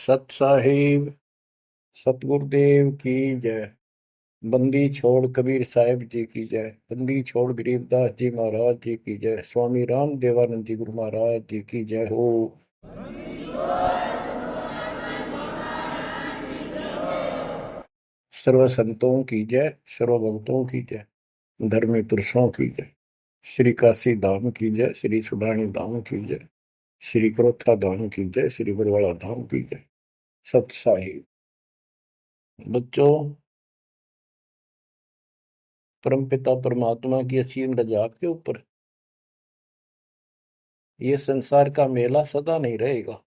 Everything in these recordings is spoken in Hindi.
सत साहिब सतगुरुदेव की जय। बंदी छोड़ कबीर साहिब जी की जय। बंदी छोड़ गरीबदास जी महाराज जी की जय। स्वामी राम देवानंद जी गुरु महाराज जी की जय हो। सर्व संतों की जय, सर्व भक्तों की जय, धर्मी पुरुषों की जय। श्री काशी धाम की जय, श्री सुडानी धाम की जय, श्री क्रोथा धाम की जय, श्री बरवाड़ा धाम की जय। सत साहिब बच्चों, परमपिता परमात्मा की असीम रजा के ऊपर ये संसार का मेला सदा नहीं रहेगा।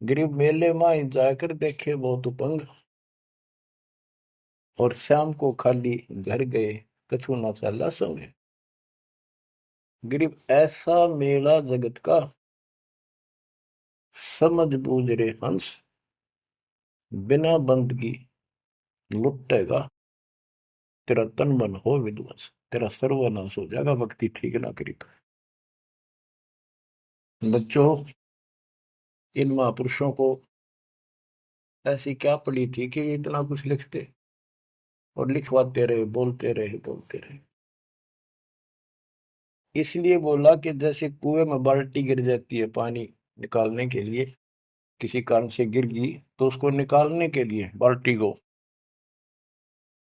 गरीब मेले में जाकर देखे बहुत उपंग, और शाम को खाली घर गए कछु ना चला संग। गरीब ऐसा मेला जगत का, समझ बूझ रे हंस, बिना बंदगी लुटेगा तेरा तन मन हो विध्वंस। तेरा सर्वनाश हो जाएगा भक्ति ठीक ना करी तो। बच्चों, इन महापुरुषों को ऐसी क्या पड़ी थी कि इतना कुछ लिखते और लिखवाते रहे, बोलते रहे बोलते रहे। इसलिए बोला कि जैसे कुएं में बाल्टी गिर जाती है पानी निकालने के लिए, किसी कारण से गिर गई, तो उसको निकालने के लिए बाल्टी को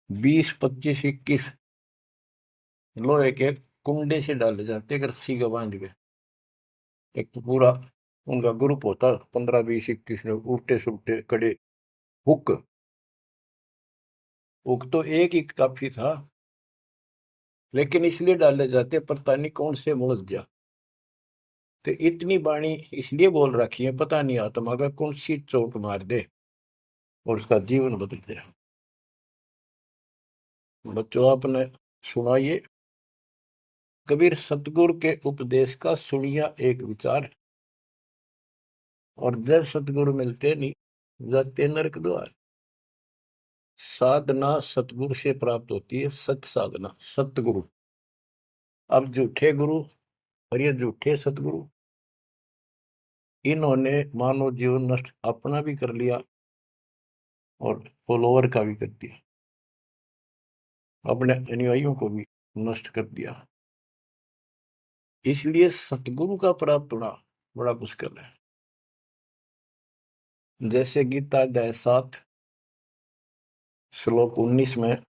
20, 25, 21 लोहे के कुंडे से डाले जाते, रस्सी का बांध के। एक तो पूरा उनका ग्रुप होता, 15, 20, 21 लोग, उल्टे सुलटे कड़े। हुक हुक तो एक ही काफी था, लेकिन इसलिए डाले जाते पता नहीं कौन से मुड़ जा। तो इतनी बाणी इसलिए बोल रखी है, पता नहीं आत्मा का कौन सी चोट मार दे और उसका जीवन बदल जाए। बच्चों, आपने सुना ये कबीर सतगुरु के उपदेश का सुनिया एक विचार, और जब सतगुरु मिलते नहीं जाते नरक द्वार। साधना सतगुरु से प्राप्त होती है, सत साधना सतगुरु। अब झूठे गुरु और ये झूठे सतगुरु, इन्होंने मानव जीवन नष्ट अपना भी कर लिया और फॉलोअर का भी कर दिया, अपने अनुयायियों को भी नष्ट कर दिया। इसलिए सतगुरु का प्राप्त होना बड़ा मुश्किल है। जैसे गीता अध्याय 7 श्लोक 19 में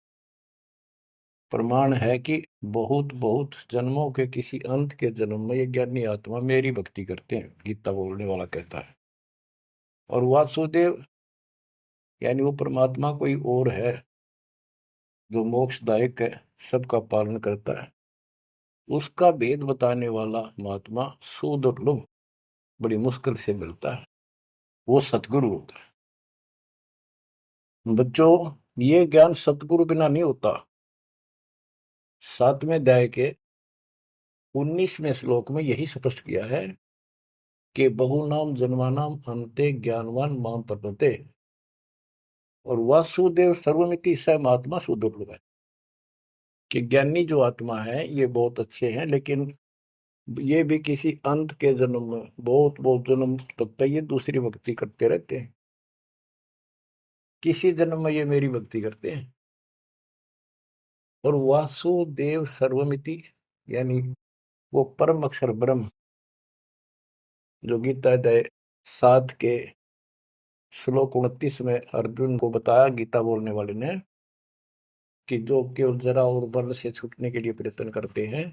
प्रमाण है कि बहुत बहुत जन्मों के किसी अंत के जन्म में ये ज्ञानी आत्मा मेरी भक्ति करते हैं, गीता बोलने वाला कहता है। और वासुदेव यानी वो परमात्मा कोई और है जो मोक्षदायक है, सबका पालन करता है। उसका भेद बताने वाला महात्मा सुदुर्लभ, बड़ी मुश्किल से मिलता है, वो सतगुरु होता है। बच्चों, ये ज्ञान सतगुरु बिना नहीं होता। 7वें अध्याय के 19वें श्लोक में यही स्पष्ट किया है कि बहुनाम जन्मानाम अंते ज्ञानवान माम प्रपते। और वासुदेव सर्वमिति स महात्मा सुदुर्लभ है, कि ज्ञानी जो आत्मा है ये बहुत अच्छे हैं, लेकिन ये भी किसी अंत के जन्म में बहुत बहुत जन्म तक तो ये दूसरी भक्ति करते रहते हैं, किसी जन्म में ये मेरी भक्ति करते हैं। और वासुदेव सर्वमिति यानी वो परम अक्षर ब्रह्म, जो गीता अध्याय 7 के श्लोक 29 में अर्जुन को बताया गीता बोलने वाले ने, कि जो केवल जरा और बल से छूटने के लिए प्रयत्न करते हैं,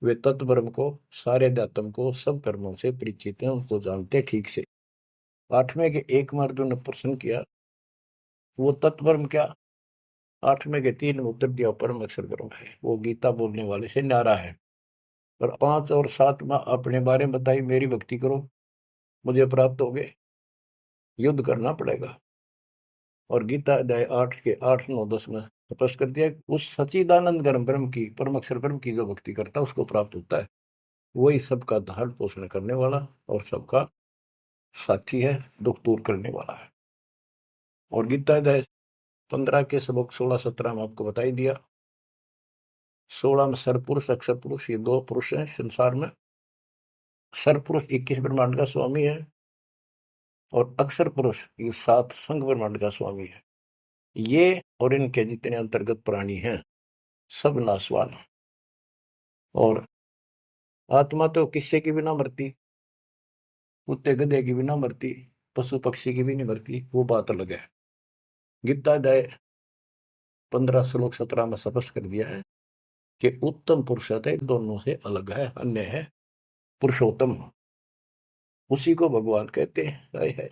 वे तत्ब्रह्म को, सारे अध्यात्म को, सब कर्मों से परिचित हैं, उनको जानते ठीक से। 8वें के 1 में अर्जुन ने प्रश्न किया, वो तत्ब्रह्म क्या? 8वें के 3 में उत्तर दिया, परम अक्षर ब्रह्म है। वो गीता बोलने वाले से न्यारा है। और 5 और 7 में अपने बारे में बताई, मेरी भक्ति करो मुझे प्राप्त हो गए, युद्ध करना पड़ेगा। और गीता अध्याय 8 के 8, 9, 10 में स्पष्ट कर दिया, उस सच्चिदानंद गर्म ब्रह्म की, परम अक्षर ब्रह्म की जो भक्ति करता है उसको प्राप्त होता है। वही सबका धारण पोषण करने वाला और सबका साथी है, दुख दूर करने वाला है। और गीता अध्याय 15 के श्लोक 16, 17 में आपको बताई दिया। 16 में सरपुरुष, अक्षर पुरुष, ये 2 पुरुष हैं संसार में। सरपुरुष 21 ब्रह्मांड का स्वामी है, और अक्षर पुरुष ये 7 संघ ब्रह्मांड का स्वामी है। ये और इनके जितने अंतर्गत प्राणी हैं सब नाशवान। और आत्मा तो किससे की भी ना मरती, कुत्ते गधे की भी ना मरती, पशु पक्षी की भी नहीं मरती, वो बात अलग है। गीता अध्याय 15 श्लोक 17 में स्पष्ट कर दिया है कि उत्तम पुरुषार्थ है, दोनों से अलग है, अन्य है पुरुषोत्तम। उसी को भगवान कहते हैं। हाय हाय,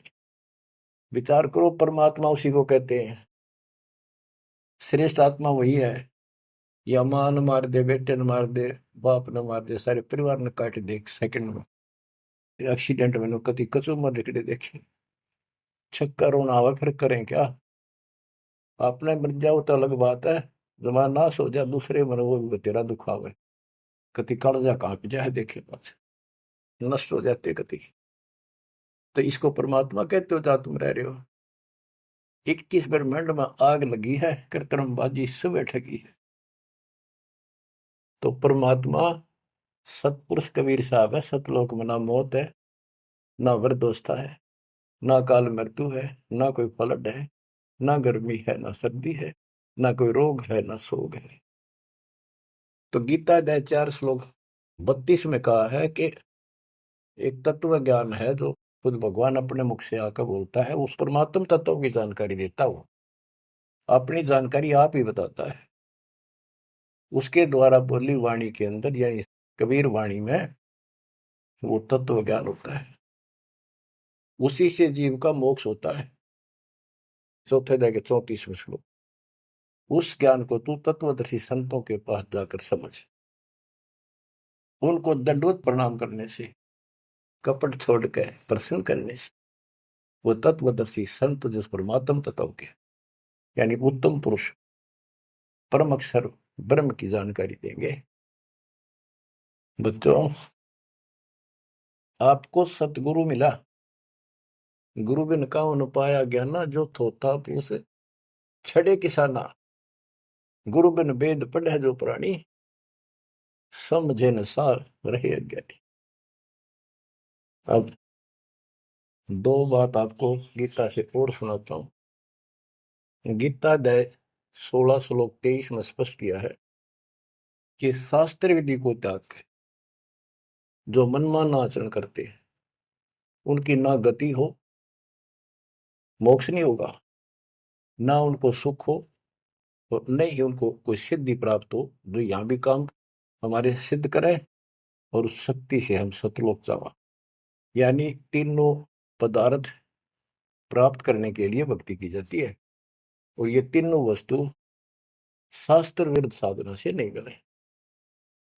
विचार करो, परमात्मा उसी को कहते हैं। श्रेष्ठ आत्मा वही है। या मां न मार दे, बेटे न मार दे, बाप न मार दे, सारे परिवार ने काट दे एक सेकंड में। एक्सीडेंट में कति कचू मर निकले देखे, छक्का रोना आवा फिर करें क्या। आपने मर जाओ तो अलग बात है, जमा नाश हो जाए दूसरे मर वो भी तेरा दुख आवे, कति कालजा कांप जाए देखे पास नष्ट हो जाते कति। तो इसको परमात्मा कहते हो जहां तुम रह रहे हो। 21 ब्रह्मांड में आग लगी है, कृत्रिमबाजी सुबह ठगी है। तो परमात्मा सतपुरुष कबीर साहब है। सतलोक में ना मौत है, ना वृद्धोस्था है, ना काल मृत्यु है, ना कोई फ्लड है, ना गर्मी है, ना सर्दी है, ना कोई रोग है, ना शोक है। तो गीता अध्याय 4 श्लोक 32 में कहा है कि एक तत्व ज्ञान है जो खुद भगवान अपने मुख से आकर बोलता है, उस परमात्म तत्व की जानकारी देता हूं, अपनी जानकारी आप ही बताता है। उसके द्वारा बोली वाणी के अंदर यानी कबीर वाणी में वो तत्व ज्ञान होता है, उसी से जीव का मोक्ष होता है। चौथे अध्याय के 34वें श्लोक। उस ज्ञान को तू तत्वदर्शी संतों के पास जाकर समझ, उनको दंडवत प्रणाम करने से, कपट छोड़ के प्रसन्न करने से वो तत्वदर्शी संत जिस परमात्म तत्व के यानी उत्तम पुरुष परम अक्षर ब्रह्म की जानकारी देंगे। बच्चों, आपको सतगुरु मिला, गुरु बिन काहू न पाया ज्ञाना, जो थोथा पूस छड़े किसाना, गुरु बिन वेद पढ़े जो प्राणी, समझे न सार रहे अज्ञानी। अब 2 बात आपको गीता से और सुनाता हूं। गीता अध्याय 16 श्लोक 23 में स्पष्ट किया है कि शास्त्र विधि को त्याग के जो मनमाना आचरण करते हैं उनकी ना गति हो, मोक्ष नहीं होगा, ना उनको सुख हो, और न ही उनको कोई सिद्धि प्राप्त हो जो यहाँ भी काम हमारे सिद्ध करे और उस शक्ति से हम सतलोक जावा। यानी तीनों पदार्थ प्राप्त करने के लिए भक्ति की जाती है, और ये तीनों वस्तु शास्त्र विरुद्ध साधना से नहीं मिले।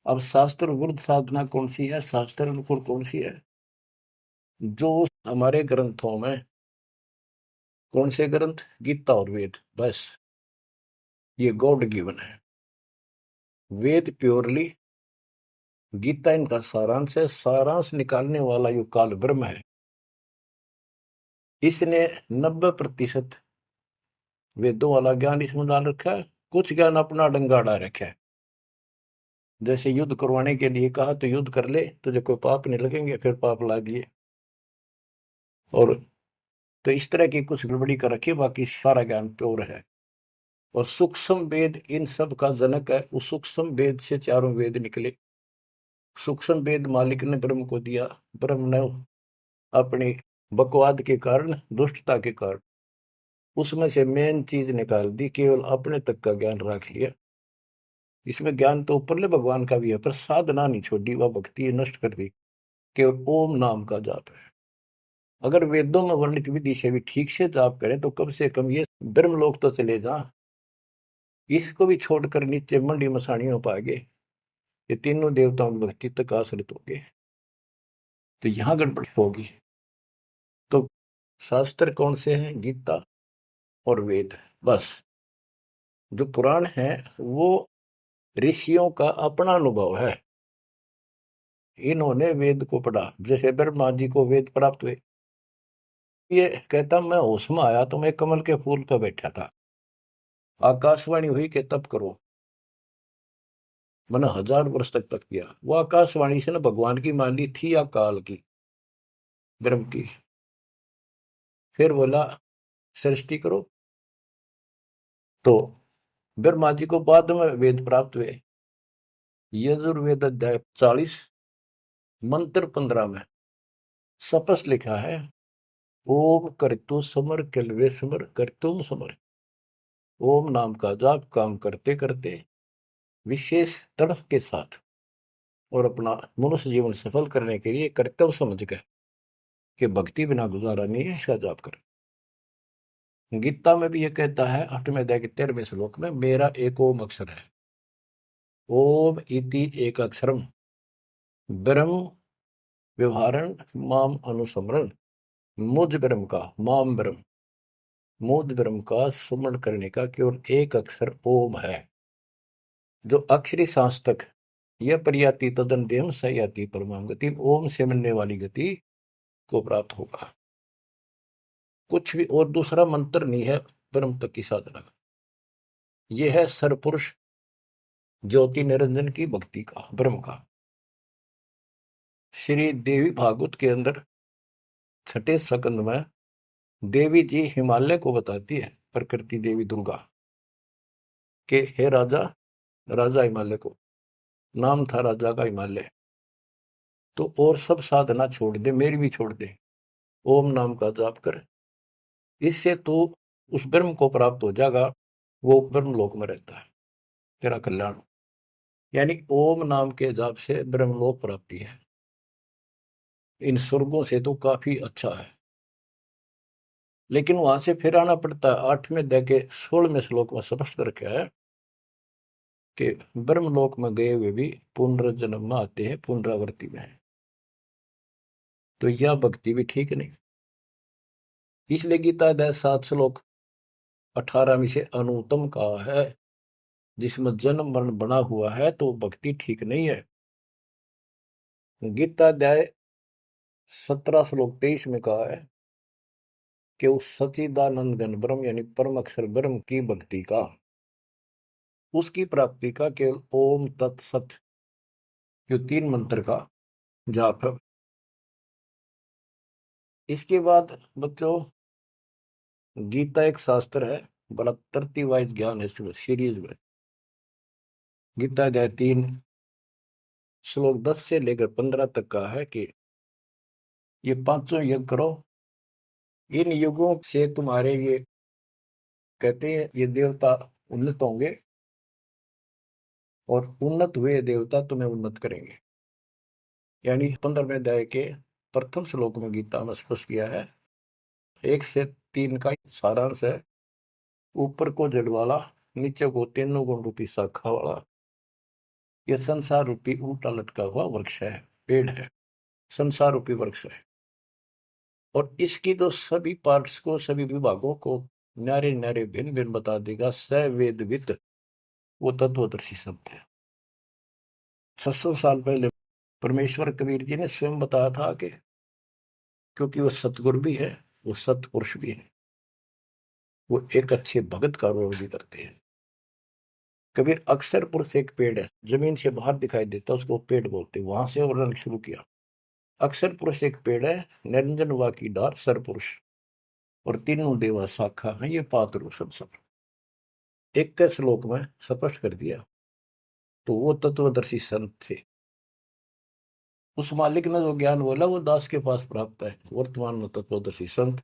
अब शास्त्र विरुद्ध साधना कौन सी है, शास्त्र अनुकूल कौन सी है? जो हमारे ग्रंथों में, कौन से ग्रंथ? गीता और वेद, बस ये गॉड गिवन है। वेद प्योरली, गीता इनका सारांश है। सारांश निकालने वाला यो काल ब्रह्म है। इसने 90% वेदों वाला ज्ञान इसमें डाल रखा है, कुछ ज्ञान अपना डंगाड़ा रखा है। जैसे युद्ध करवाने के लिए कहा तो युद्ध कर ले, तुझे कोई पाप नहीं लगेंगे, फिर पाप ला दिए। और तो इस तरह की कुछ गड़बड़ी कर रखी, बाकी सारा ज्ञान प्योर है। और सूक्ष्म वेद इन सब का जनक है। उस सूक्ष्म वेद से चारों वेद निकले। सूक्ष्म वेद मालिक ने ब्रह्म को दिया, ब्रह्म ने अपनी बकवाद के कारण, दुष्टता के कारण उसमें से मेन चीज निकाल दी, केवल अपने तक का ज्ञान रख लिया। इसमें ज्ञान तो ऊपरले भगवान का भी है, पर साधना नहीं छोड़ी, वह भक्ति नष्ट कर दी। केवल ओम नाम का जाप है। अगर वेदों में वर्णित विधि से भी ठीक से जाप करें तो कम से कम ये ब्रह्मलोक तो चले जा। इसको भी छोड़कर नीचे मंडी मसाणियों पाएंगे, ये तीनों देवताओं की भक्ति तक आश्रित होंगे, तो यहां गड़बड़ होगी। तो शास्त्र कौन से हैं? गीता और वेद, बस। जो पुराण है वो ऋषियों का अपना अनुभव है। इन्होंने वेद को पढ़ा, जैसे ब्रह्मा जी को वेद प्राप्त हुए। ये कहता मैं होश में आया तो मैं कमल के फूल पर बैठा था, आकाशवाणी हुई कि तप करो। मैंने 1000 वर्ष तक किया। वो आकाशवाणी से ना भगवान की मान ली थी या काल की? ब्रह्म की। फिर बोला सृष्टि करो। तो ब्रह्मा जी को बाद में वेद प्राप्त हुए। यजुर्वेद अध्याय 40 मंत्र 15 में स्पष्ट लिखा है, ओम करतु समर किलवे समर करतुम समर। ओम नाम का जाप काम करते करते विशेष तड़फ के साथ और अपना मनुष्य जीवन सफल करने के लिए कर्तव्य समझ कर कि भक्ति बिना गुजारा नहीं है, इसका जाप करें। गीता में भी ये कहता है 8वें अध्याय के 13वें श्लोक में, मेरा एक ओम अक्षर है। ओम इति एक अक्षरम ब्रह्म व्यवहारण माम अनुसमरण। मुझ ब्रह्म का, माम ब्रह्म, मुझ ब्रह्म का सुमरण करने का केवल एक अक्षर ओम है। जो अक्षरी सांस्तक यह परियाति तदन देम सयाति परमाम गति, ओम से मिलने वाली गति को प्राप्त होगा। कुछ भी और दूसरा मंत्र नहीं है ब्रह्म तक की साधना। यह है सरपुरुष ज्योति निरंजन की भक्ति का, ब्रह्म का। श्री देवी भागवत के अंदर 6ठे स्कंद में देवी जी हिमालय को बताती है, प्रकृति देवी दुर्गा के, हे राजा, राजा हिमालय को नाम था राजा का हिमालय, तो और सब साधना छोड़ दे, मेरी भी छोड़ दे, ओम नाम का जाप कर, इससे तो उस ब्रह्म को प्राप्त हो जाएगा, वो ब्रह्म लोक में रहता है, तेरा कल्याण। यानी ओम नाम के जाप से ब्रह्मलोक प्राप्ति है, इन स्वर्गों से तो काफी अच्छा है। लेकिन वहां से फिर आना पड़ता है। 8वें अध्याय के 16वें श्लोक में स्पष्ट करके है कि ब्रह्मलोक में गए हुए भी पुनर्जन्म में आते हैं, पुनरावृत्ति में है। तो यह भक्ति भी ठीक नहीं। इसलिए गीता अध्याय 7 श्लोक 18 से अनुत्तम कहा है, जिसमें जन्म मरण बना हुआ है तो भक्ति ठीक नहीं है। गीता अध्याय 17 श्लोक 23 में कहा है कि उस सच्चिदानंद घन ब्रह्म यानी परम अक्षर ब्रह्म की भक्ति का, उसकी प्राप्ति का केवल ओम तत्सत जो 3 मंत्र का जाप है। इसके बाद बच्चों गीता एक शास्त्र है, बड़ा तरती वाइज ज्ञान है सीरीज में। गीता अध्याय 3 श्लोक 10 से लेकर 15 तक का है कि ये 5 यज्ञ करो, इन युगों से तुम्हारे ये कहते हैं ये देवता उन्नत होंगे और उन्नत हुए देवता तुम्हें उन्नत करेंगे। यानी 15वें अध्याय के प्रथम श्लोक में गीता में स्पष्ट किया है, 1 से 3 का सारांश है, ऊपर को जड़ वाला, नीचे को तीनों गुण रूपी शाखा वाला, यह संसार रूपी उल्टा लटका हुआ वृक्ष है, पेड़ है, संसार रूपी वृक्ष है। और इसकी तो सभी पार्ट्स को, सभी विभागों को न्यारे न्यारे भिन्न भिन्न बता देगा सवेदवित, वो तत्वदर्शी शब्द है। 600 साल पहले परमेश्वर कबीर जी ने स्वयं बताया था कि क्योंकि वो सतगुरु भी है, वो सतपुरुष भी है, वो एक अच्छे भगत का रोल भी करते हैं। कबीर अक्षर पुरुष एक पेड़ है, जमीन से बाहर दिखाई देता, उसको पेड़ बोलते, वहां से वर्णन शुरू किया। अक्षर पुरुष एक पेड़ है, निरंजन वा की डार सरपुरुष, और तीनों देवा शाखा है, ये पात्र संसार। 21 श्लोक में स्पष्ट कर दिया। तो वो तत्वदर्शी संत थे, उस मालिक ने जो ज्ञान बोला वो दास के पास प्राप्त है। वर्तमान में तत्वदर्शी संत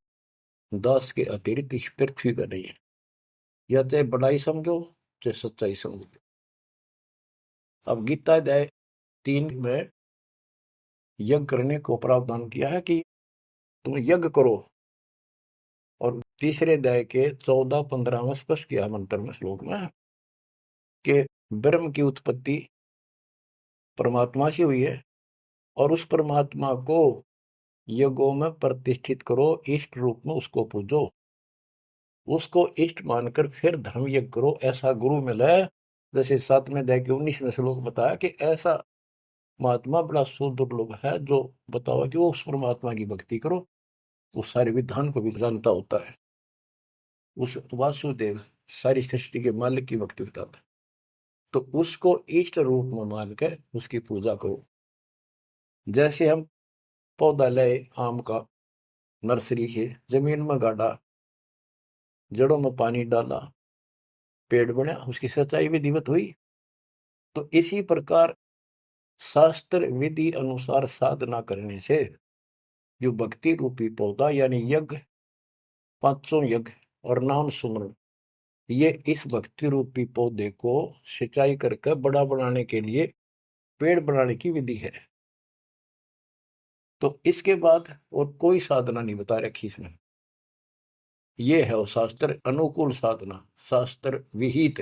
दास के अतिरिक्त इस पृथ्वी पर नहीं है, या चाहे बड़ाई समझो चाहे सच्चाई समझो। अब गीता अध्याय 3 में यज्ञ करने को प्रावधान किया है कि तुम यज्ञ करो, और तीसरे अध्याय के 14-15 में स्पष्ट किया मंत्र में, श्लोक में, कि ब्रह्म की उत्पत्ति परमात्मा से हुई है, और उस परमात्मा को यज्ञों में प्रतिष्ठित करो, इष्ट रूप में उसको पूजो, उसको इष्ट मानकर फिर धर्म यज्ञ करो। ऐसा गुरु मिला है, जैसे 7वें अध्याय के 19वें श्लोक बताया कि ऐसा महात्मा बड़ा सुदुर्लभ है जो बताओ कि वो उस परमात्मा की भक्ति करो, वो सारे विधान को भी जानता होता है, उस वासुदेव सारी सृष्टि के मालिक की भक्ति बताता है। तो उसको इष्ट रूप में मानकर उसकी पूजा करो। जैसे हम पौधा लाए आम का, नर्सरी से जमीन में गाड़ा, जड़ों में पानी डाला, पेड़ बना, उसकी सच्चाई विधिवत हुई। तो इसी प्रकार शास्त्र विधि अनुसार साधना करने से जो भक्ति रूपी पौधा यानी यज्ञ, पांचों यज्ञ और नाम सुमरण, ये इस भक्ति रूपी पौधे को सिंचाई करके बड़ा बनाने के लिए पेड़ बनाने की विधि है। तो इसके बाद और कोई साधना नहीं बता रखी इसमें। ये है वो शास्त्र अनुकूल साधना, शास्त्र विहित,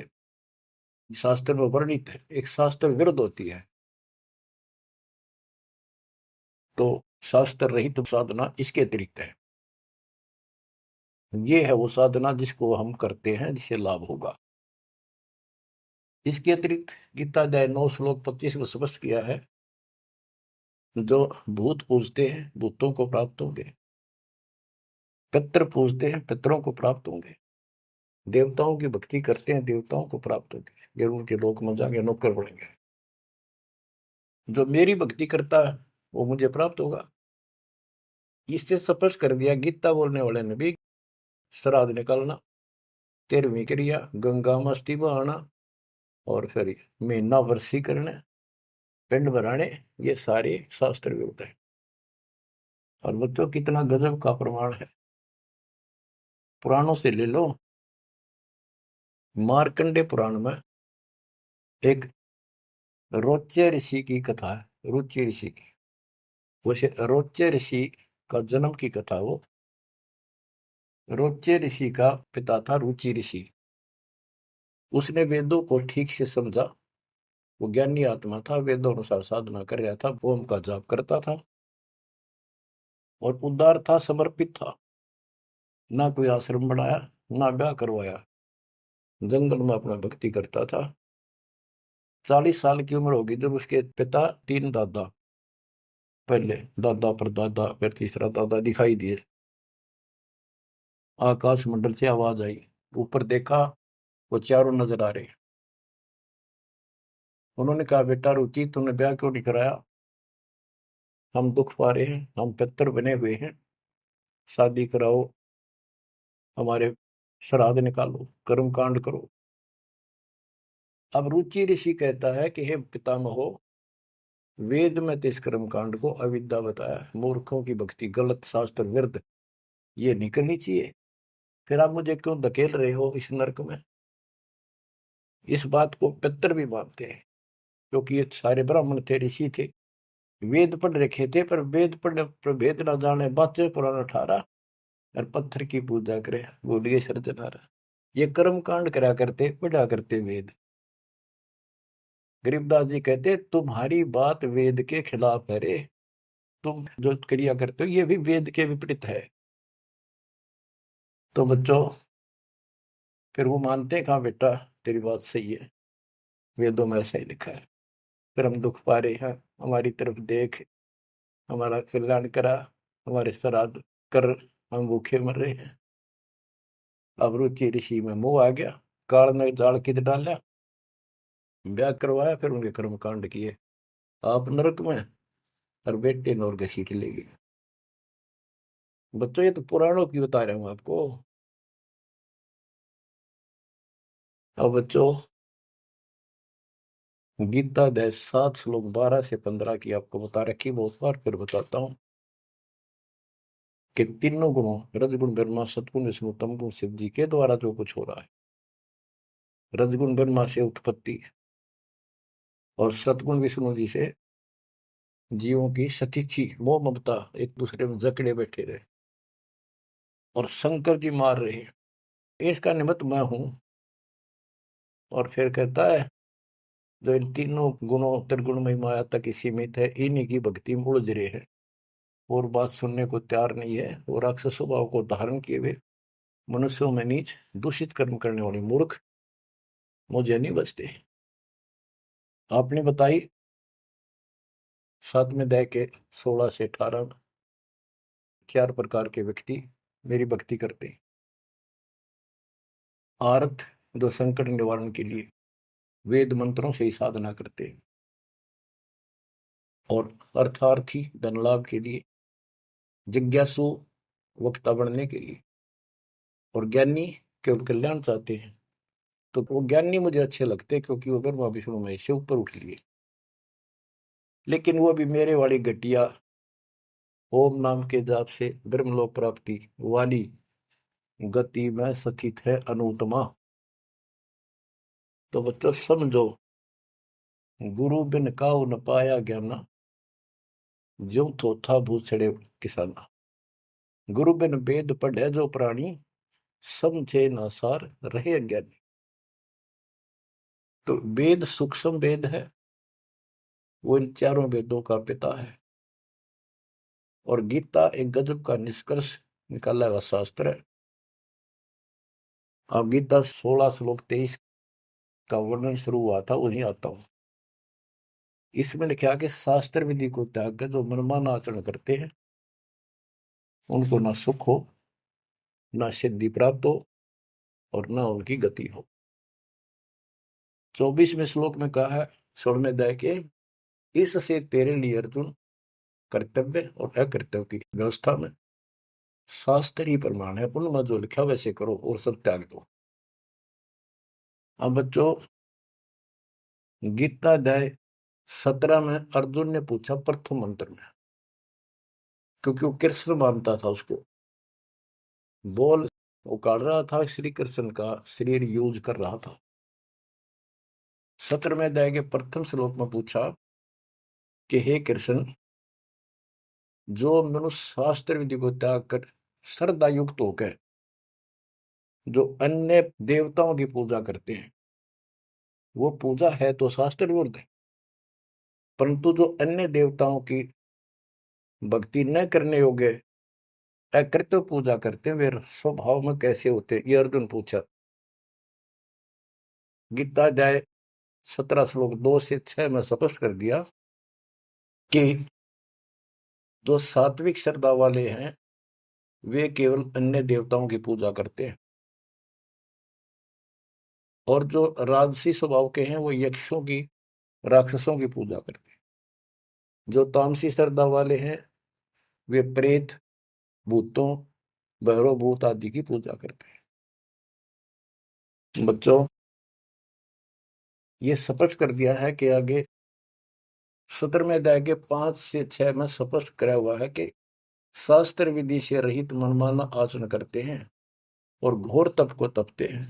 शास्त्र में वर्णित है, एक शास्त्र विरुद्ध होती है। तो शास्त्र रहित साधना इसके अतिरिक्त है। ये है वो साधना जिसको हम करते हैं, जिससे लाभ होगा। इसके अतिरिक्त गीता अध्याय 9 श्लोक 25 में स्पष्ट किया है, जो भूत पूजते हैं भूतों को प्राप्त होंगे, पितृ पूजते हैं पितरों को प्राप्त होंगे, देवताओं की भक्ति करते हैं देवताओं को प्राप्त होंगे, ये उनके लोक में जाएंगे, नौकर बनेंगे। जो मेरी भक्ति करता है वो मुझे प्राप्त होगा। इससे स्पष्ट कर दिया गीता बोलने वाले ने भी, श्राद्ध निकालना, 13वीं क्रिया, गंगा मस्ती बहाना, और फिर महीना वर्षी करने, पिंड भराने, ये सारे शास्त्र विरुद्ध है। और बच्चों कितना गजब का प्रमाण है, पुराणों से ले लो। मार्कंडे पुराण में एक रोच्य ऋषि की कथा है, रुचि ऋषि की। वैसे रोच्य ऋषि का जन्म की कथा वो, रोच्य ऋषि का पिता था रुचि ऋषि। उसने वेदों को ठीक से समझा, वो ज्ञानी आत्मा था, वेदों अनुसार साधना कर रहा था, ओम का जाप करता था और उदार था, समर्पित था। ना कोई आश्रम बनाया, ना ब्याह करवाया, जंगल में अपना भक्ति करता था। 40 साल की उम्र होगी जब उसके पिता, 3 दादा, पहले दादा पर दादा फिर तीसरा दादा दिखाई दिए। आकाश मंडल से आवाज आई, ऊपर देखा, वो चारों नजर आ रहे। उन्होंने कहा, बेटा रुचि तुमने ब्याह क्यों नहीं कराया? हम दुख पा रहे हैं, हम पितर बने हुए हैं, शादी कराओ, हमारे श्राद्ध निकालो, कर्म कांड करो। अब रुचि ऋषि कहता है कि हे पितामहो, वेद में तो इस कर्म कांड को अविद्या बताया, मूर्खों की भक्ति, गलत, शास्त्र विरुद्ध, ये नहीं करनी चाहिए। फिर आप मुझे क्यों धकेल रहे हो इस नरक में? इस बात को पितर भी मानते हैं, क्योंकि ये सारे ब्राह्मण थे, ऋषि थे, वेद पढ़ रखे थे, पर वेद पढ़ने पर भेद ना जाने, बातें पुराना ठारा और पत्थर की पूजा करे, बोलिए सर्जनारा। ये कर्म कांड करा करते, पढ़ा करते वेद। गरीबदास जी कहते, तुम्हारी बात वेद के खिलाफ है रे, तुम जो क्रिया करते हो ये भी वेद के विपरीत है। तो बच्चों, फिर वो मानते हैं, कहा बेटा तेरी बात सही है, वेदों में ऐसा ही लिखा है, फिर हम दुख पा रहे हैं, हमारी तरफ देख, हमारा कल्याण करा, हमारे श्राद्ध कर, हम भूखे मर रहे हैं। अब रुचि ऋषि में मोह आ गया, काल में जाल किद डाला, ब्याह करवाया, फिर उनके कर्म कांड किए, आप नरक में और बेटे नौर घसीट ले गए। बच्चों ये तो पुराणों की बता रहा हूं आपको। अब बच्चों, गीता अध्याय 7 श्लोक 12 से 15 की आपको बता रखी बहुत बार, फिर बताता हूं कि तीनों गुणों, रजगुण ब्रह्मा, सतगुण विष्णु, तमगुण शिव जी के द्वारा जो कुछ हो रहा है। रजगुण ब्रह्मा से उत्पत्ति और सतगुण विष्णु जी से जीवों की सतीथी, मोह ममता, एक दूसरे में जकड़े बैठे रहे, और शंकर जी मार रहे हैं, इसका निमित्त मैं हूं। और फिर कहता है, जो इन तीनों गुणों त्रिगुणमय माया तक ही सीमित है, इन्हीं की भक्ति में उलझ रहे हैं, और बात सुनने को तैयार नहीं है, और राक्षस स्वभाव को धारण किए हुए मनुष्यों में नीच दूषित कर्म करने वाले मूर्ख मुझे नहीं बचते। आपने बताई 7वें अध्याय के 16 से 18, 4 प्रकार के व्यक्ति मेरी भक्ति करते हैं। आर्थ, जो संकट निवारण के लिए वेद मंत्रों से ही साधना करते हैं, और अर्थार्थी, धन लाभ के लिए, जिज्ञासु, वक्ता बनने के लिए, और ज्ञानी केवल कल्याण चाहते हैं। तो वो ज्ञानी मुझे अच्छे लगते हैं क्योंकि वो ब्रह्मा विष्णु महेश से ऊपर उठ लिए। लेकिन वो भी मेरे वाली घटिया ओम नाम के जाप से ब्रह्मलोक प्राप्ति वाली गति में स्थित है अनुत्तमा। तो बच्चों समझो, गुरु बिन काऊ न पाया ज्ञाना, ज्यों थोथा भूसड़े किसाना। गुरु बिन वेद पढ़े जो प्राणी, समझे न सार रहे अज्ञानी। तो वेद सूक्ष्म वेद है, वो इन चारों वेदों का पिता है। और गीता एक गजब का निष्कर्ष निकाला हुआ शास्त्र है। अब गीता 16 श्लोक 23 का वर्णन शुरू हुआ था, वहीं आता हूं। इसमें लिखा कि शास्त्र विधि को त्याग कर जो मनमाना आचरण करते हैं, उनको ना सुख हो, ना सिद्धि प्राप्त हो, और ना उनकी गति हो। 24वें श्लोक में कहा है 16वें अध्याय के, इससे तेरे लिए अर्जुन कर्तव्य और अकर्तव्य की व्यवस्था में शास्त्र ही प्रमाण है, उनमें जो लिखा वैसे करो और सब त्याग दो। अब बच्चों, गीता अध्याय 17 में अर्जुन ने पूछा प्रथम मंत्र में, क्योंकि वो कृष्ण मानता था उसको, बोल वो काट रहा था, श्री कृष्ण का शरीर यूज कर रहा था। 17वें अध्याय के प्रथम श्लोक में पूछा कि हे कृष्ण, जो मनुष्य शास्त्र विधि को त्याग कर श्रद्धा युक्त होकर जो अन्य देवताओं की पूजा करते हैं, वो पूजा है तो शास्त्र विरुद्ध है। परंतु जो अन्य देवताओं की भक्ति न करने योग्य अकृत्य पूजा करते हैं, वे स्वभाव में कैसे होते हैं, ये अर्जुन पूछा। गीता अध्याय 17 श्लोक 2 से 6 में स्पष्ट कर दिया कि जो सात्विक श्रद्धा वाले हैं, वे केवल अन्य देवताओं की पूजा करते हैं, और जो राजसी स्वभाव के हैं, वो यक्षों की, राक्षसों की पूजा करते हैं। जो तामसी श्रद्धा वाले हैं, वे प्रेत, भूतों, भैरव भूत आदि की पूजा करते हैं। बच्चों, ये स्पष्ट कर दिया है कि आगे 17वें अध्याय के 5 से 6 में स्पष्ट कराया हुआ है कि शास्त्र विधि से रहित मनमाना आचरण करते हैं और घोर तप को तपते हैं,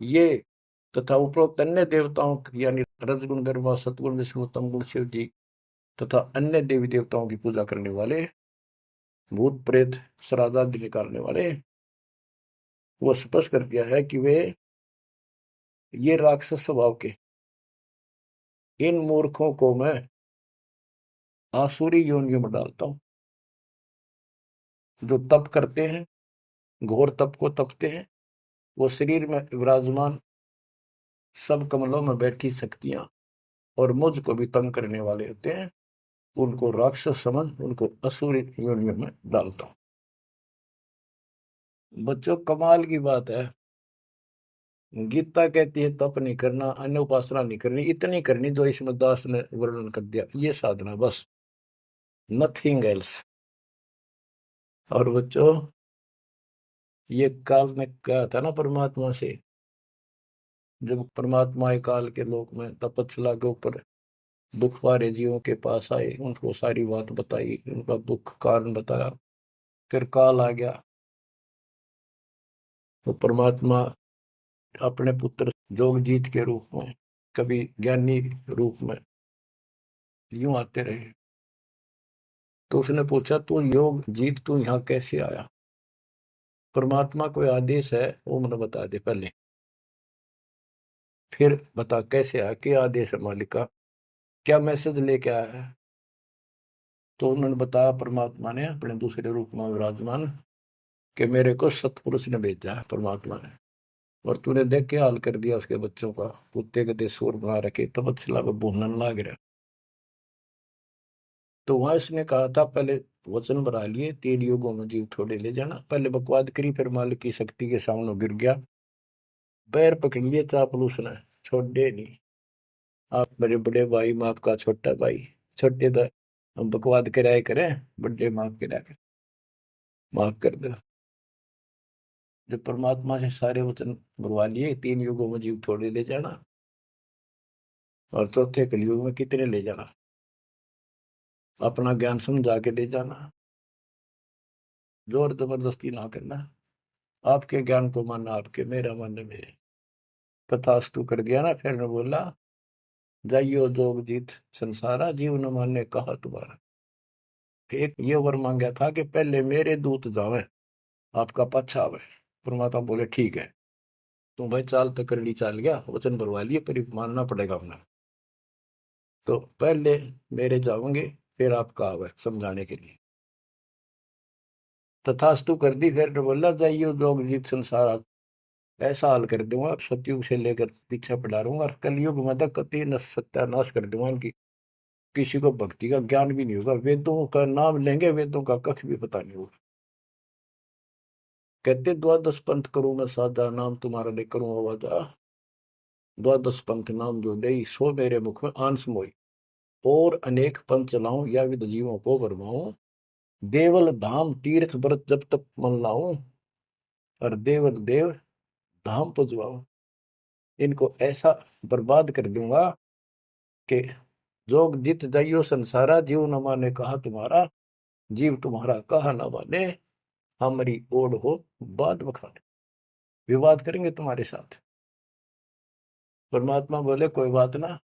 ये तथा उपरोक्त अन्य देवताओं यानी रजगुण, ब्रह्मा, सतगुण, विष्णु, तमगुण, शिव जी तथा अन्य देवी देवताओं की पूजा करने वाले, भूत प्रेत, श्राद्ध आदि निकालने वाले, वो स्पष्ट कर दिया है कि वे ये राक्षस स्वभाव के इन मूर्खों को मैं आसुरी योनियों में डालता हूं। जो तप करते हैं, घोर तप को तपते हैं, वो शरीर में विराजमान सब कमलों में बैठी शक्तियां और मुझको भी तंग करने वाले होते हैं, उनको राक्षस समझ उनको असुरी योनियों में डालता हूं। बच्चों, कमाल की बात है, गीता कहती है तप नहीं करना, अन्य उपासना नहीं करनी, इतनी करनी जो इसमें दास ने वर्णन कर दिया, ये साधना बस, नथिंग एल्स। और बच्चों, ये काल ने कहा था ना परमात्मा से, जब परमात्मा काल के लोक में तपस्या के ऊपर दुख वाले जीवों के पास आए, उनको सारी बात बताई, उनका दुख कारण बताया, फिर काल आ गया, तो परमात्मा अपने पुत्र जोगजीत के रूप में, कभी ज्ञानी रूप में यूं आते रहे। तो उसने पूछा, तू योग जीत, तू यहाँ कैसे आया? परमात्मा कोई आदेश है वो मुझे बता दे पहले, फिर बता कैसे आया, क्या आदेश है मालिक का, क्या मैसेज लेके आया है? तो उन्होंने बताया परमात्मा ने अपने दूसरे रूप में विराजमान कि मेरे को सतपुरुष ने भेजा है परमात्मा ने, और तूने देख के हाल कर दिया उसके बच्चों का, कुत्ते गधे सूर बना रखे, तपस्या में भूनन लाग रहा। तो वहां इसने कहा था, पहले वचन बना लिए 3 युगों में जीव थोड़े ले जाना, पहले बकवाद करी, फिर मालिक की शक्ति के सामने गिर गया, पैर पकड़ लिए चापलूस ने, छोड़े नहीं। आप मेरे बड़े भाई, मैं आपका छोटा भाई, छोटे तो हम बकवाद कराए करें, बड़े माफ करा कर। माफ कर दे। जो परमात्मा से सारे वचन बुलवा लिए, 3 युगों में जीव थोड़े ले जाना, और चौथे कलयुग में कितने ले जाना, अपना ज्ञान समझा के ले जाना, जोर जबरदस्ती ना करना, आपके ज्ञान को मानना आपके, मेरा मानने मेरे। तथास्तु कर दिया ना। फिर ने बोला, जाइयो जोग जीत संसारा, जीव न माने कहा तुम्हारा। एक ये वर मांगा था कि पहले मेरे दूत जावे, आपका पक्ष आवे। परमात्मा बोले ठीक है, तुम भाई चाल तो करनी चाल गया, वचन भरवा लिए, पर मानना पड़ेगा अपना। तो पहले मेरे जाओगे, फिर आपका आवे समझाने के लिए। तथास्तु कर दी। फिर ने बोला, जाइयो जोग जीत संसारा, ऐसा हाल कर दूंगा सतयुग से लेकर पीछे पड़ा रहूंगा, और कलयुग में तक कति सत्यानाश कर दूंगा इनकी। किसी को भक्ति का ज्ञान भी नहीं होगा, वेदों का नाम लेंगे, वेदों का कख भी पता नहीं होगा। कहते द्वादश पंथ करूं मैं साधा, नाम तुम्हारा ले करूं आवाजा। द्वादश पंथ नाम जो ले, सो मेरे मुख में आंस मोई। और अनेक पंथ चलाऊं, या विद जीवों को भरमाऊं। देवल धाम तीर्थ व्रत जब तक मन लाऊं, और देवल देव धाम पुजवाऊं। इनको ऐसा बर्बाद कर दूंगा कि जोग जित जाइयो संसारा, जीव न माने कहा तुम्हारा। जीव तुम्हारा कहा न माने, हमारी ओढ़ हो बात बखाने। विवाद करेंगे तुम्हारे साथ। परमात्मा बोले कोई बात ना,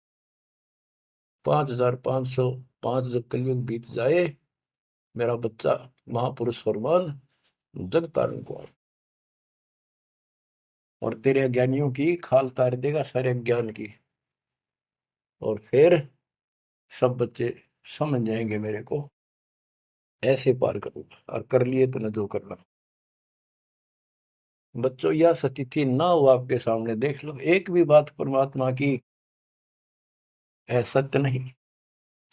5505 जब कलयुग बीत जाए, मेरा बच्चा महापुरुष फरमान जग तारण को, और तेरे ज्ञानियों की खाल तार देगा सारे ज्ञान की, और फिर सब बच्चे समझ जाएंगे मेरे को। ऐसे पार करूंगा, और कर लिए तो न जो करना। बच्चों, यह स्थिति ना हो आपके सामने, देख लो एक भी बात परमात्मा की है सत्य नहीं।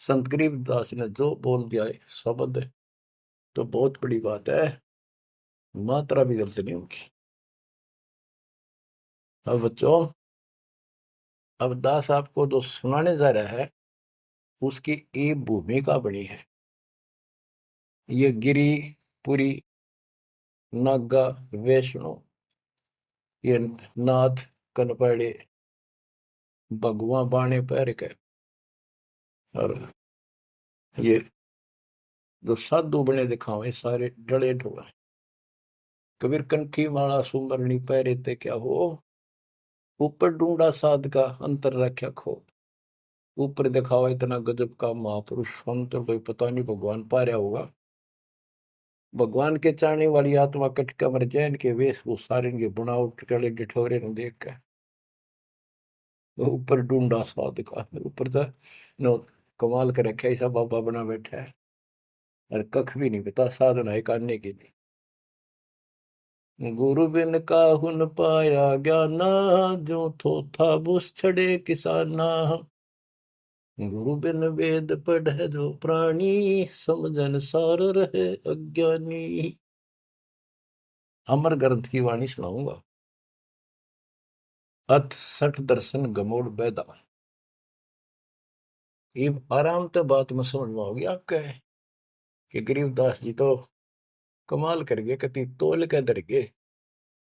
संत गरीबदास ने जो बोल दिया है शब्द है, तो बहुत बड़ी बात है, मात्रा भी गलत नहीं उनकी। अब बच्चों, अब दास आपको जो सुनाने जा रहा है, उसकी एक भूमिका बनी है। ये गिरी पुरी, नागा, वैष्णो, ये नाथ, कनपड़े, भगवा बाणे पैर के, और ये जो साधु बने दिखावे सारे डले ढोला। कबीर कंठी माला सुंबरनी पैरे ते क्या हो, ऊपर ढूंढा साध का अंतर रख्या खो। ऊपर दिखावा इतना गजब का महापुरुष, हम तो कोई पता नहीं भगवान पा रहा होगा। भगवान के चाहने वाली आत्मा कटका मर जैन के वेश वो सारे के बुनावट टले डिठोरे ने देख कर ऊपर ढूंढा साध का, ऊपर तो नो कमाल कर रखा, ऐसा बाबा बना बैठा है, और कख भी नहीं पता साधना है करने के लिए। गुरु बिन काहू न पाया ज्ञाना, जो थो था बुस छड़े किसाना। गुरु बिन वेद पढ़े जो प्राणी, समझन सार रहे अज्ञानी। अमर ग्रंथ की वाणी सुनाऊंगा। अथ सठ दर्शन गमोड़ बैदा। ये आराम तो बात में समझ में होगी आपका है कि गरीबदास जी तो कमाल कर गए, कति तोल के दर गए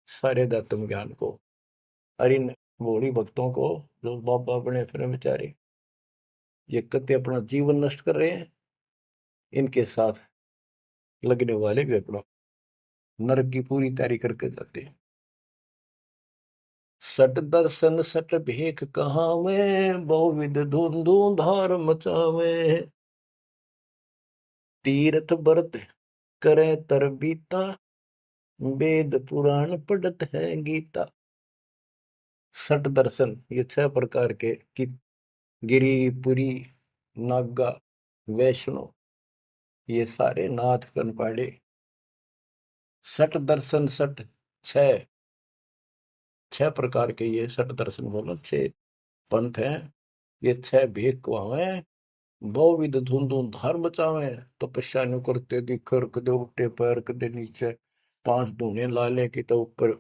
सारे दत्तम ज्ञान को, और इन भोली भक्तों को जो बाबा बने फिर बेचारे ये कति अपना जीवन नष्ट कर रहे हैं, इनके साथ लगने वाले भी अपना नरक की पूरी तैयारी करके जाते हैं। सट दर्शन सट भेख कहावे, बहुविध धुंधु धार मचावे। तीर्थ व्रत करे तर बीता, वेद पुराण पढ़त है गीता। सट दर्शन ये 6 प्रकार के कि गिरी पुरी, नागा, वैष्णो, ये सारे नाथ कनपाड़े। सट दर्शन सट, 6 प्रकार के ये सट दर्शन बोलो, 6 पंथ हैं। ये 6 भेद को आवे, बहुविध धुंधु धार बचावे। तपस्या न करते दिखर, कदे उठे पैर कदे नीचे, 5 धूने ला ले कि तो ऊपर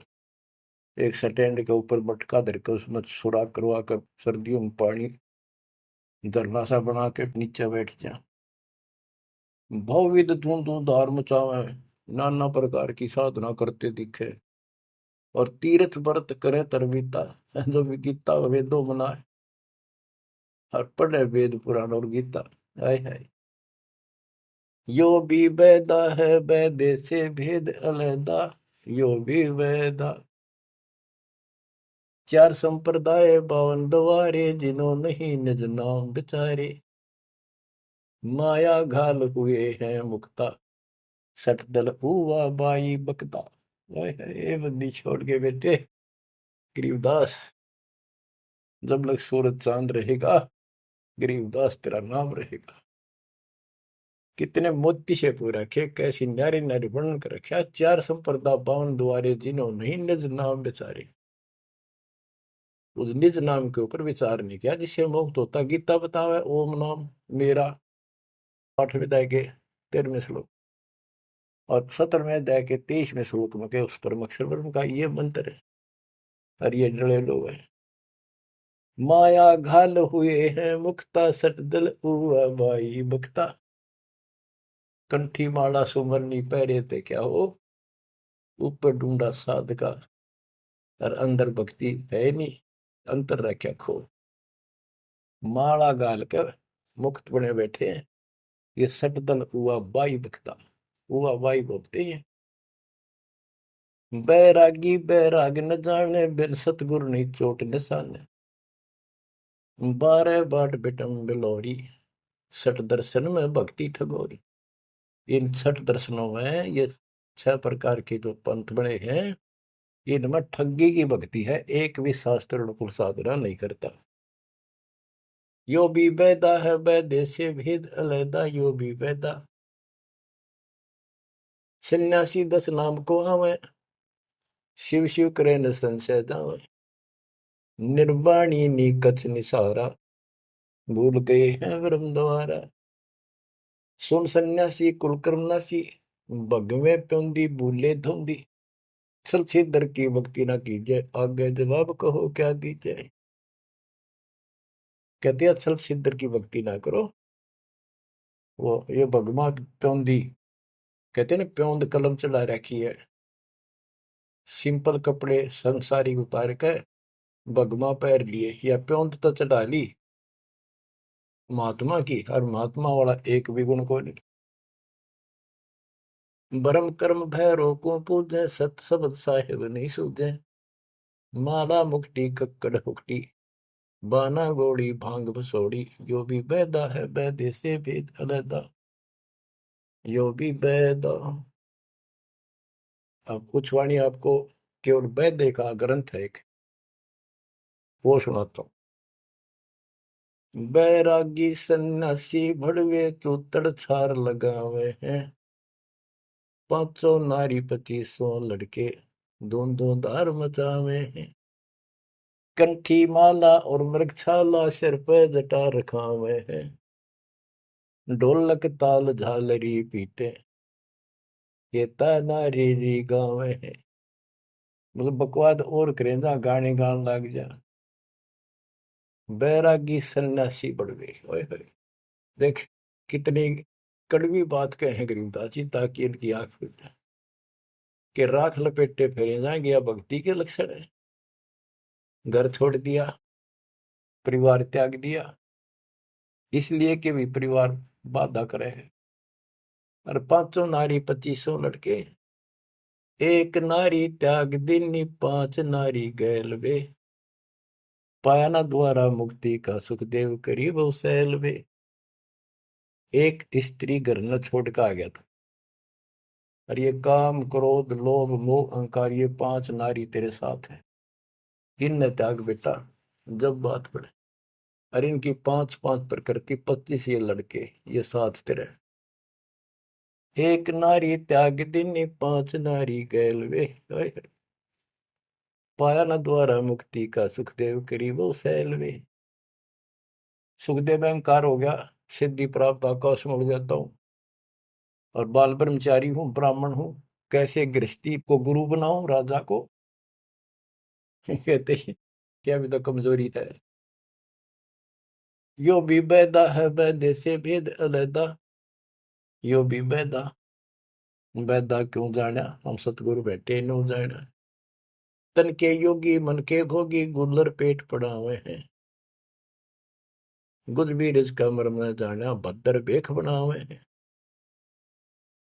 एक स्टैंड के ऊपर मटका धर कर उसमें सुराख करवा कर सर्दियों में पानी धरना सा बना के नीचे बैठ जा। बहुविध धुंधु धार मचावे, नाना प्रकार की साधना करते दिखे, और तीर्थ व्रत करे तरबीता, जो भी गीता वेदों मनाए, और पढ़े वेद पुराण और गीता। हाय हाय। यो भी वेदा है, वेदे से भेद अलैदा, यो भी वेदा। चार संप्रदाय 52 द्वारे, जिन्हों नहीं निज नाम बिचारे, माया घाल हुए हैं मुक्ता, सठ दल हुआ बाई बकता। हाय हाय, ये बंदी छोड़ के बेटे गरीबदास, जब लग सूरज चांद रहेगा, गरीबदास तेरा नाम रहेगा। कितने मोती से पूरा रखे, कैसी न्यारी न्यारी वर्णन कर रखा। चार संप्रदा 52 द्वारे, जिन्हों नहीं निज नाम बेचारे। उस निज नाम के ऊपर विचार नहीं किया जिससे मुक्त होता। गीता बतावे ओम नाम मेरा, 8वें अध्याय के 13वें श्लोक, और 17वें अध्याय के 23वें श्लोक में के उस परम अक्षर ब्रह्म का ये मंत्र है। और ये डले लोग है, माया घाल हुए हैं मुक्ता, सट दल हुआ बाई बक्ता। कंठी माला सुमरनी पहरे थे क्या हो, ऊपर ढूंढा साध का, और अंदर भक्ति है नहीं, अंतर रख्या खो। माला गाल के मुक्त बने बैठे हैं, ये सट दल हुआ बाई बकता, हुआ बाई बोलते हैं। बैरागी बैराग न जाने, बिन सतगुरु नहीं चोट निशाने। 12 बाट बिटम बिलोरी, सठ दर्शन में भक्ति ठगोरी। इन 6 दर्शनों में ये 6 प्रकार के जो पंथ बने हैं, इनमें ठगी की भक्ति है, एक भी शास्त्र अनुकूल साधना नहीं करता। यो भी वेदा है, वेदे से भेद अलैदा, यो भी वेदा। सन्यासी 10 नाम को आवे, शिव शिव करे न संशय जावे। निर्वाणी नी कछ निसारा, भूल गए हैं ब्रह्म द्वारा। सुन सन्यासी कुलकर्म नासी, भगवे प्योंदी भूले धोंदी। छल छीदर की भक्ति ना कीजिए, आगे जवाब कहो क्या दीजिए। कहते हैं छल छीदर की भक्ति ना करो। वो ये भगवा प्योंदी कहते हैं ना, प्योंद कलम चला रखी है, सिंपल कपड़े संसारी उतार के भगवा पैर लिए, या प्योंद तो चढ़ा ली महात्मा की, और महात्मा वाला एक भी गुण को नहीं। बरम कर्म भैरो को पूजे, सत शब्द साहिब नहीं सूझे। माला मुक्ति कक्कड़ हुक्टी, बाना गोड़ी भांग भसोड़ी। यो भी बैदा है, बैदे से भेद अलैदा, यो भी बैदा। अब कुछ वाणी आपको केवल बैदे का ग्रंथ है एक, वो सुनाता हूँ। बैरागी सन्यासी भड़वे, तो तड़छार लगावे हैं। 500 नारी 2500 लड़के, दोनों धार मचावे हैं। कंठी माला और मृगछाला, सिर पे जटा रखावे हैं। ढोलक ताल झालरी पीटे, ये ताना री री गावे हैं। मतलब बकवाद और करें, जहाँ गाने गान लग जा। बैरागी सन्यासी बढ़वे, ओए होए, देख कितनी कड़वी बात कहे गरीबदास जी, ताकि इनकी आंख खुल जाए कि राख लपेटे फेरे जाएंगे, या भक्ति के लक्षण है। घर छोड़ दिया, परिवार त्याग दिया, इसलिए कि भी परिवार बाधा करे है। और 500 नारी 2500 लड़के, एक नारी त्याग दीनी, 5 नारी गैल वे। पाया ना द्वारा मुक्ति का, सुखदेव करीब सैल वे। एक स्त्री घर न छोड़ के आ गया था, और ये काम क्रोध लोभ मोह अहंकार, ये 5 नारी तेरे साथ है, इन त्याग बेटा। जब बात पड़े, और इनकी 5-5 प्रकृति, 25 ये लड़के, ये साथ तेरे। एक नारी त्याग दीनी, 5 नारी गैल वे। पाया न द्वारा मुक्ति का, सुखदेव करीब सैल वे। सुखदेव अहंकार हो गया, सिद्धि प्राप्त, आकाश में उड़ जाता हूँ, और बाल ब्रह्मचारी हूँ, ब्राह्मण हूँ, कैसे गृहस्थी को गुरु बनाऊं, राजा को। कहते हैं क्या भी तो कमजोरी है। यो भी बैदा है, बैदे से भेद अलैदा, यो भी बैदा। बैदा क्यों जाना हम सतगुरु बैठे नो जाना। तन के योगी मन के भोगी गुल्लर पेट पड़ावे हैं। गुज बीरज का मर्म न जाना भद्र बेख बनावे हैं।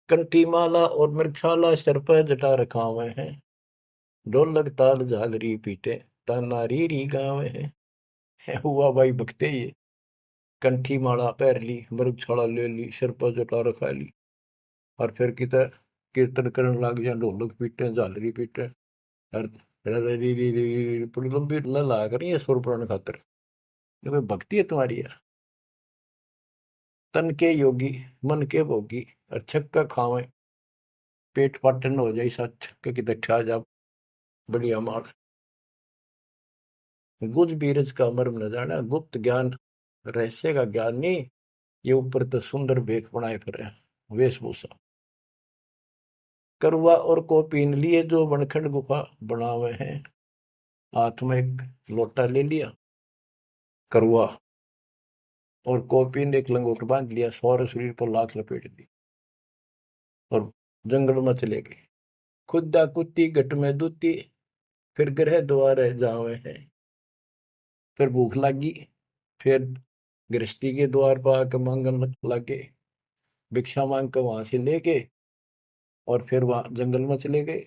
कंठी माला और मृक्षाला सर पर जटा रखावे हैं। ढोलक ताल झालरी पीटे तानारी री गावे हैं। हुआ भाई भक्ते ये कंठी माला पहर ली मृक्षाला ले ली सर पर जटा रखा ली और फिर किता कीर्तन करने लग गया ढोलक पीटे झालरी पीटे और पूरी लंबी ला कर ये सुर पुराण खातर ये कोई भक्ति है तुम्हारी यार। तन के योगी मन के भोगी और छक्का खावे पेट पाटन हो जाए सा छक्के की दठा जा बढ़िया मार। गुज बीरज का मर्म न जाना गुप्त ज्ञान रहस्य का ज्ञान नहीं ये ऊपर तो सुंदर भेख बनाए फिर वेशभूषा। करुआ और को पीन लिए जो बनखंड गुफा बनावे हैं। हाथ में एक लोटा ले लिया करुआ और कोपीन एक लंगोट बांध लिया सौर शरीर पर लाख लपेट दी और जंगल में चले गए। खुदा कुत्ती घट में दूती फिर ग्रह द्वार जावे हैं। फिर भूख लगी फिर गृहस्थी के द्वार पर आकर मांगन लगे भिक्षा मांग कर वहां से लेके और फिर वहां जंगल में चले गए।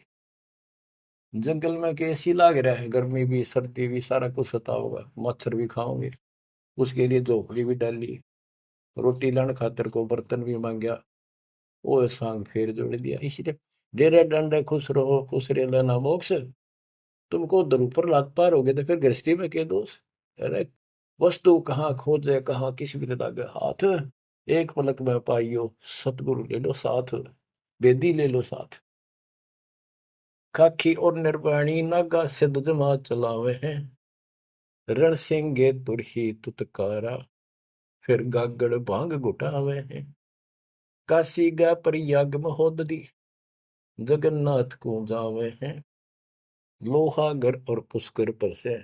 जंगल में कैसी लाग रहा है गर्मी भी सर्दी भी सारा कुछ सता होगा मच्छर भी खाओगे उसके लिए झोपड़ी भी डाली रोटी लाने खातर को बर्तन भी मांगया वो सांग फेर जोड़ दिया। इसलिए डेरे डंडे खुश रहो खुश रे लेना मोक्ष। तुमको उधर ऊपर लात पार हो गए तो फिर गृहस्थी में क्या दोष। अरे वस्तु कहाँ खोजे कहाँ किस भी लगे हाथ एक पलक में पाइयो सतगुरु ले लो साथ बेदी ले लो साथ। खाखी और निर्वाणी नागा सिद्ध जमा चलावे हैं। रण सिंगे तुरही तुतकारा फिर गागड़ भांग घुटावे हैं। काशी गा पर याग महोदरी जगन्नाथ को जावे हैं। लोहागर और पुष्कर पर से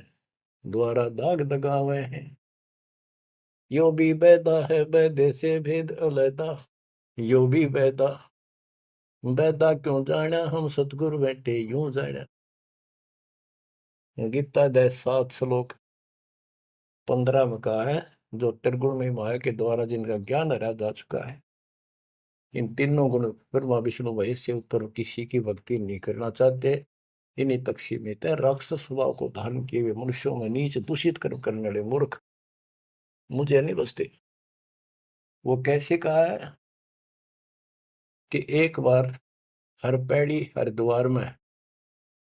द्वारा दाग दगावे हैं। यो भी बैदा है बैदे से भेद अलैदा यो भी बैदा बैदा क्यों जाना हम सतगुरु बैठे यूं जाना। गीता दे 7 श्लोक 15 में कहा है जो त्रिगुण में माया के द्वारा जिनका ज्ञान हरा जा चुका है। इन तीनों गुण ब्रह्मा विष्णु महेश से ऊपर किसी की भक्ति नहीं करना चाहते। इन्हीं तक सीमित है। राक्षस स्वभाव को धारण किए हुए मनुष्यों में नीच दूषित कर्म करने वाले मूर्ख मुझे नहीं बसते। वो कैसे कहा है कि एक बार हर पैड़ी हरिद्वार में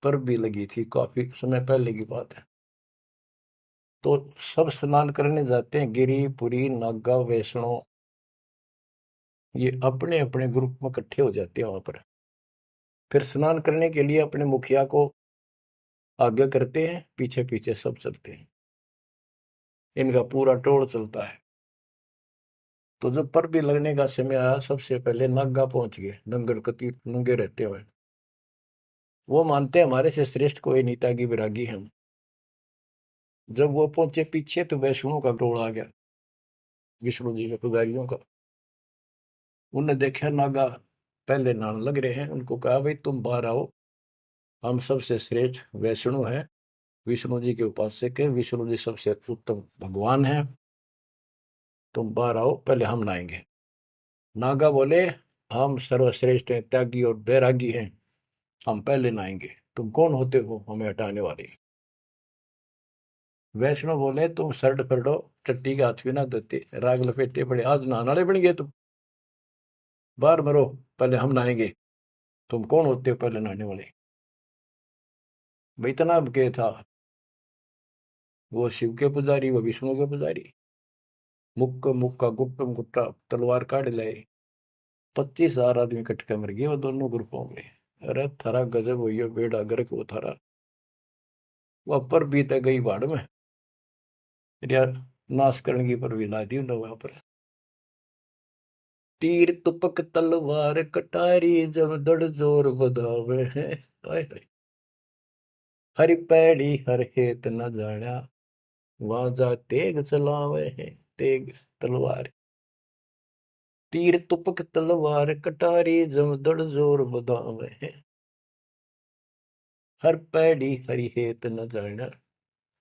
पर भी लगी थी काफी समय पहले की बात है। तो सब स्नान करने जाते हैं गिरी पुरी नागा वैष्णो ये अपने अपने ग्रुप में इकट्ठे हो जाते हैं वहां पर। फिर स्नान करने के लिए अपने मुखिया को आगे करते हैं पीछे पीछे सब चलते हैं। इनका पूरा टोल चलता है। तो जब पर भी लगने का समय आया सबसे पहले नागा पहुंच गए नंगड़ कती नंगे रहते हुए। वो मानते हमारे से श्रेष्ठ कोई नीता की विरागी हम। जब वो पहुंचे पीछे तो वैष्णो का टोल आ गया विष्णु जी के पुजारियों का। उन्हें देखा नागा पहले नान लग रहे हैं। उनको कहा भाई तुम बाहर आओ हम सबसे श्रेष्ठ वैष्णु हैं विष्णु जी के उपासक है विष्णु जी सबसे उत्तम भगवान है तुम बाहर आओ पहले हम नहाएंगे। नागा बोले हम सर्वश्रेष्ठ हैं त्यागी और बैरागी हैं हम पहले नहाएंगे तुम कौन होते हो हमें हटाने वाले। वैष्णव बोले तुम शर्ट फरडो टट्टी के हाथ भी ना देते राग लपेटे पड़े आज नहाने बन गए तुम बाहर मरो पहले हम नहाएंगे तुम कौन होते हो पहले नहाने वाले। भाई इतना के था वो शिव के पुजारी वो विष्णु के पुजारी। मुक्का मुक्का गुप्तम गुट्टा तलवार काट लाए 25,000 आदमी इकट्ठे मर गए वो दोनों ग्रुपों में। अरे थारा गजब हुई बेड़ा गर्क वो थारा वो पर बीते गई बाढ़ में यार नाश करने की पर भी ला दी वहां पर। तीर तुपक तलवार कटारी जब दड़ जोर बधावे हैं। हरि पैड़ी हर हेत न जाना वाजा तेग चलावे हैं तेग तलवार। तीर तुपक तलवार कटारी जमदड़ जोर बदावे है। हर पैड़ी हरि हेत न जाना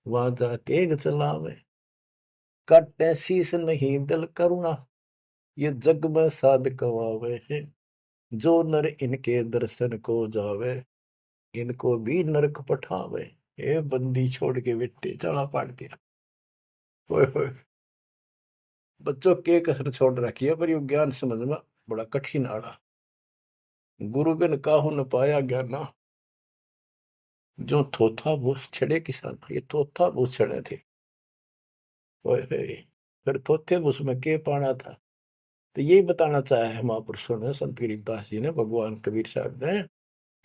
वहां जा तेग चलावे। काटे शीस नहीं दल करुणा ये जग में साध कवावे है। जो नर इनके दर्शन को जावे इनको भी नरक पठावे। ये बंदी छोड़ के बेटे चला पाड़ दिया। ओए होए, बच्चों के कसर छोड़ रखी है पर यो ज्ञान समझना बड़ा कठिन आड़ा। गुरु बिन काहू न पाया ज्ञाना जो थोथा भूस छड़े किसान। ये थोथा भूस छड़े थे। ओए होए, फिर थोथे भूस में के पाना था। तो यही बताना चाहे है महापुरुषों ने, संत गरीबदास जी ने, भगवान कबीर साहब ने,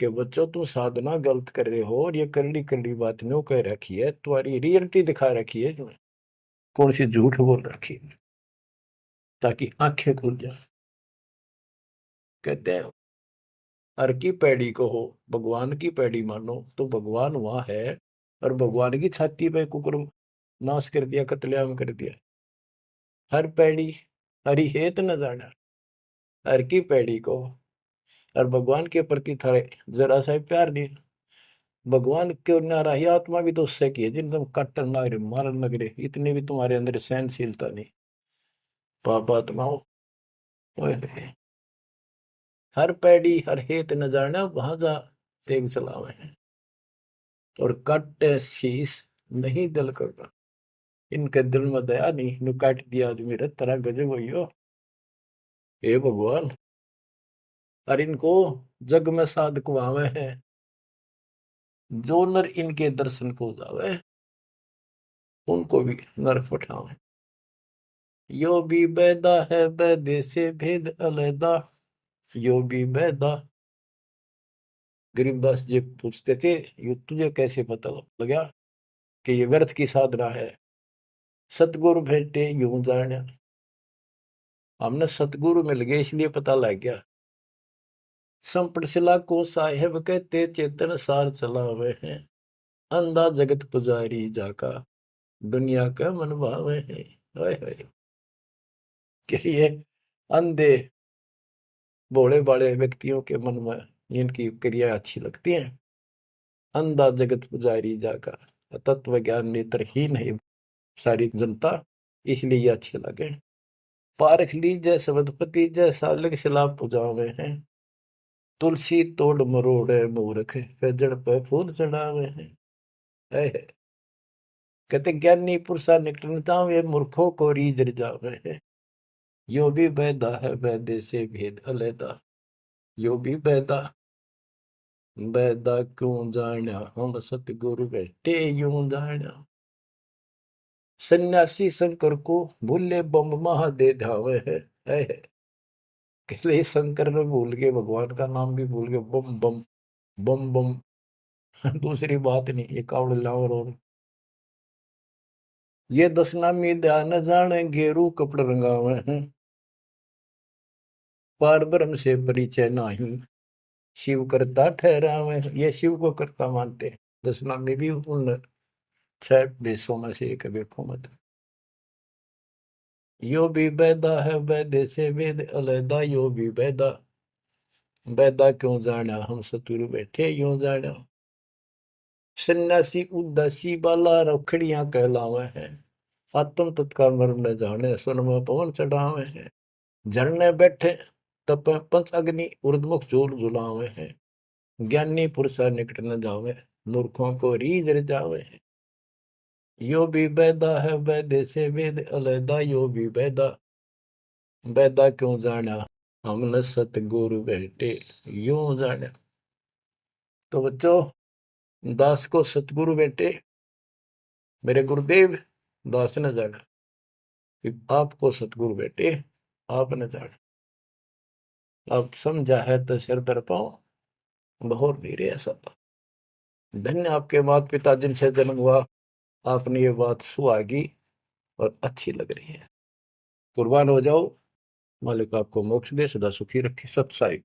कि बच्चों तुम साधना गलत कर रहे हो और ये करड़ी करड़ी बात न्यू कह रखी है, तुम्हारी रियलिटी दिखा रखी है, तुम्हें कौन सी झूठ बोल रखी है, ताकि आंखें खुल जाए। कहते हैं हर की पैड़ी को हो भगवान की पैड़ी मानो तो भगवान वहां है, और भगवान की छाती पे कुकुर नाश कर दिया, कत्लेआम कर दिया। हर पैड़ी हरि हेत न जाना, हर की पैड़ी को, और भगवान के प्रति थारे जरा सा प्यार नहीं। भगवान के नारा ही आत्मा भी तो उससे की है जिन तुम काटन नगरे मारन नगरे, इतने भी तुम्हारे अंदर सहनशीलता नहीं। पाप आत्माओं, हर पैड़ी हर हेत न जाना वहां जा तेग चलावे हैं। और काटे शीस नहीं दिल करना, इनके दिल में दया नहीं, नु काट दिया आदमी रे तरह गजब हो। हे भगवान, और इनको जग में साधक वावे हैं। जो नर इनके दर्शन को जावे उनको भी नरक पठावे। यो भी बैदा है बैदे से भेद अलैदा, यो भी बैदा। गरीबदास जी पूछते थे ये तुझे कैसे पता लगा कि ये व्यर्थ की साधना है। सतगुरु भेटे यूं जाने, हमने सतगुरु मिल गए इसलिए पता लग गया। संपट शिला को साहेब कहते चेतन सार चलावे हैं। अंधा जगत पुजारी जाका दुनिया का मन भावे है। कि ये अंधे भोले भाले व्यक्तियों के मन में इनकी क्रिया अच्छी लगती है। अंधा जगत पुजारी जाका, तत्व ज्ञान नेत्रहीन है सारी जनता, इसलिए ये अच्छे लगे। पारख लीजय सबदपति जैसा लग शिला पुजावे हैं। तुलसी तोड़ मरोड़े मूर्ख जड़ पे फूल चढ़ावे हैं। कहते ज्ञानी पुरुषा निकटता वे मूर्खों को रीझ जावे है। यो भी बैदा है बैदे से भेद अलैदा, यो भी बैदा बैदा क्यों जाना हम सतगुरु बैठे यूं जाना। सन्यासी शंकर को भूले बम महा दे धावे है। कहले शंकर ने भूल के भगवान का नाम भी भूल के बम बम बम बम। दूसरी बात नहीं, ये कावड़ लावर। और ये दस नामी ध्यान जाने गेरू कपड़ रंगावे हैं। पार ब्रह्म से परिचय नहीं शिव करता ठहरावे। ये शिव को करता मानते हैं। दस नामी भी उन 6 बेसों में से एक बेखो मत। यो भी बैदा है बैदे से वेद अलैदा, यो भी बैदा बैदा क्यों जाना हम सतुरु बैठे यूं जाना। सन्यासी उदासी बाला रखड़ियां कहलावे हैं। आत्म तत्काल मर्म न जाने सुन में पवन चढ़ावे हैं। झरने बैठे तप पंच अग्नि उर्दमुख झूल झुलावे हैं। ज्ञानी पुरुषा निकट न जावे मूर्खों को रीझ जावे हैं। यो भी बैदा है बैदे से वेद अलैदा, यो भी बैदा बैदा क्यों जाना हमने सतगुरु बैठे यूं जाना। तो बच्चों, दास को सतगुरु बैठे मेरे गुरुदेव दास ने जाना, आपको सतगुरु बैठे आपने जाना। आप समझा है तो सिर दर पाओ, बहुत नहीं रे ऐसा था। धन्य आपके माता पिता जिनसे जन्म हुआ, आपने ये बात सुहागी और अच्छी लग रही है। कुर्बान हो जाओ, मालिक आपको मोक्ष दे, सदा सुखी रखे। सत साई।